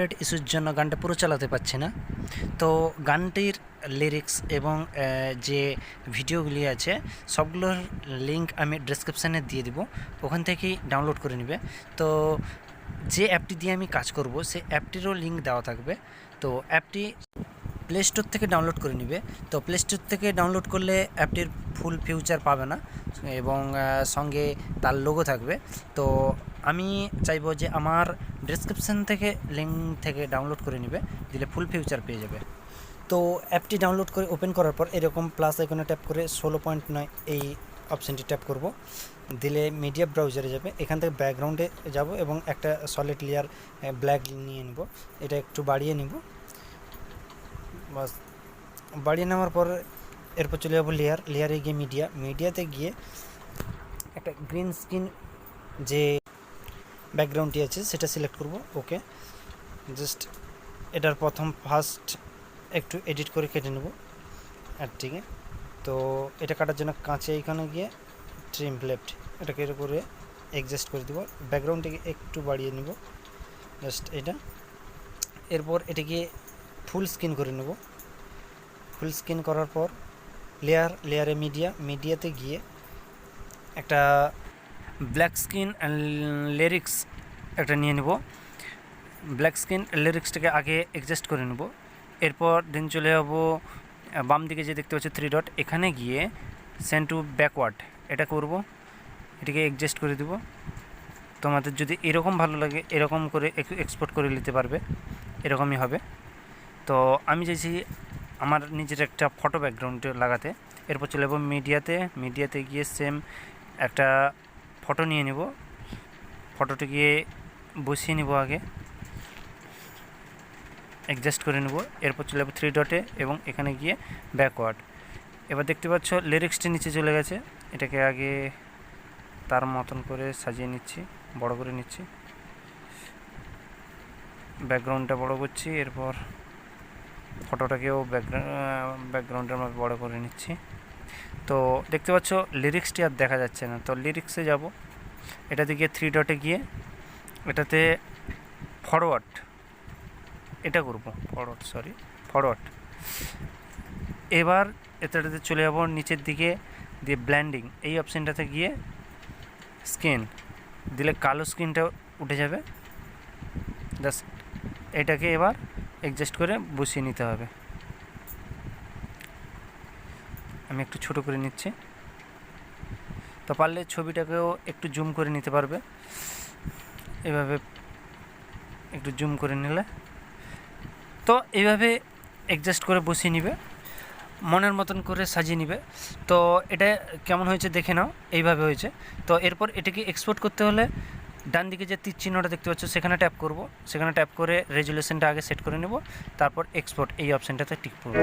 Copyright ইস্যুর জন্য গানটা পুরো চালাতে পারছি না। তো গানটির লিরিক্স এবং যে ভিডিওগুলি আছে সবগুলোর লিঙ্ক আমি ডেসক্রিপশানে দিয়ে দিব, ওখান থেকেই ডাউনলোড করে নেবে। তো যে অ্যাপটি দিয়ে আমি কাজ করব সেই অ্যাপটিরও লিঙ্ক দেওয়া থাকবে। তো অ্যাপটি প্লে স্টোর থেকে ডাউনলোড করে নেবে। তো প্লে স্টোর থেকে ডাউনলোড করলে অ্যাপটির ফুল ফিউচার পাবে না এবং সঙ্গে তার লোগো থাকবে। তো আমি চাইবো যে আমার ডেসক্রিপশান থেকে লিঙ্ক থেকে ডাউনলোড করে নেবে, দিলে ফুল ফিউচার পেয়ে যাবে। তো অ্যাপটি ডাউনলোড করে ওপেন করার পর এরকম প্লাস আইকনে ট্যাপ করে 16.9 এই অপশানটি ট্যাপ করব, দিলে মিডিয়া ব্রাউজারে যাবে। এখান থেকে ব্যাকগ্রাউন্ডে যাব এবং একটা সলিড লেয়ার ব্ল্যাক নিয়ে নেব, এটা একটু বাড়িয়ে নিব। বাস বাড়িয়ে নেওয়ার পর এরপর চলে যাবো লেয়ারে গিয়ে মিডিয়াতে গিয়ে একটা গ্রিন স্ক্রিন যে ব্যাকগ্রাউন্ডটি আছে সেটা সিলেক্ট করব। ওকে, জাস্ট এটার ফার্স্ট একটু এডিট করে কেটে নেব আর ঠিক আছে। তো এটা কাটার জন্য কাঁচে এইখানে গিয়ে ট্রিম লেফট এটাকে এর করে অ্যাডজাস্ট করে দেবো, ব্যাকগ্রাউন্ডটাকে একটু বাড়িয়ে নেব জাস্ট এটা। এরপর এটাকে ফুল স্ক্রিন করে নেব। ফুল স্ক্রিন করার পর লেয়ারে মিডিয়াতে গিয়ে একটা ব্ল্যাক স্ক্রিন লিরিক্স একটা নিয়ে নেব। ব্ল্যাক স্ক্রিন লিরিক্সটাকে আগে অ্যাডজাস্ট করে নেব। এরপর দেন চলে যাব বাম দিকে যে দেখতে পাচ্ছি 3 ডট, এখানে গিয়ে সেন্ড টু ব্যাকওয়ার্ড এটা করব, এটাকে অ্যাডজাস্ট করে দেব। তোমাদের যদি এরকম ভালো লাগে এরকম করে এক্সপোর্ট করে নিতে পারবে, এরকমই হবে। তো আমি চাইছি আমার নিজের একটা ফটো ব্যাকগ্রাউন্ড লাগাতে। এরপর চলে যাবো মিডিয়াতে গিয়ে সেম একটা ফটো নিয়ে নেব, ফটোটিকে বসিয়ে নেব আগে, অ্যাডজাস্ট করে নেব। এরপর চলে যাবো 3 ডটে এবং এখানে গিয়ে ব্যাকওয়ার্ড। এবার দেখতে পাচ্ছ লিরিক্সটি নিচে চলে গেছে, এটাকে আগে তার মতন করে সাজিয়ে নিচ্ছি, বড় করে নিচ্ছি, ব্যাকগ্রাউন্ডটা বড় করছি। এরপর ফটোটাকেও ব্যাকগ্রাউন্ডের মধ্যে বড় করে নিচ্ছি। তো দেখতে পাচ্ছ লিরিক্সটি আর দেখা যাচ্ছে না। তো লিরিক্সে যাব, এটাতে গিয়ে 3 ডটে গিয়ে এটাতে ফরওয়ার্ড এটা করব, ফরওয়ার্ড। এবার এটাতে চলে যাব নিচের দিকে দিয়ে ব্ল্যান্ডিং এই অপশানটাতে গিয়ে স্ক্রিন দিলে কালো স্ক্রিনটা উঠে যাবে। জাস্ট এটাকে এবার অ্যাডজাস্ট করে বসিয়ে নিতে হবে। আমি একটু ছোট করে নিচ্ছি। তো পারলে ছবিটাকেও একটু জুম করে নিতে পারবে, এভাবে একটু জুম করে নিলে। তো এইভাবে অ্যাডজাস্ট করে বসিয়ে নিবে, মনের মতন করে সাজিয়ে নিবে। তো এটা কেমন হয়েছে দেখে নাও, এইভাবে হয়েছে। তো এরপর এটাকে এক্সপোর্ট করতে হলে ডান দিকে যে তীর চিহ্নটা দেখতে পাচ্ছ সেখানে ট্যাপ করব, সেখানে ট্যাপ করে রেজুলেশনটা আগে সেট করে নেব, তারপর এক্সপোর্ট এই অপশানটাতে টিক করব।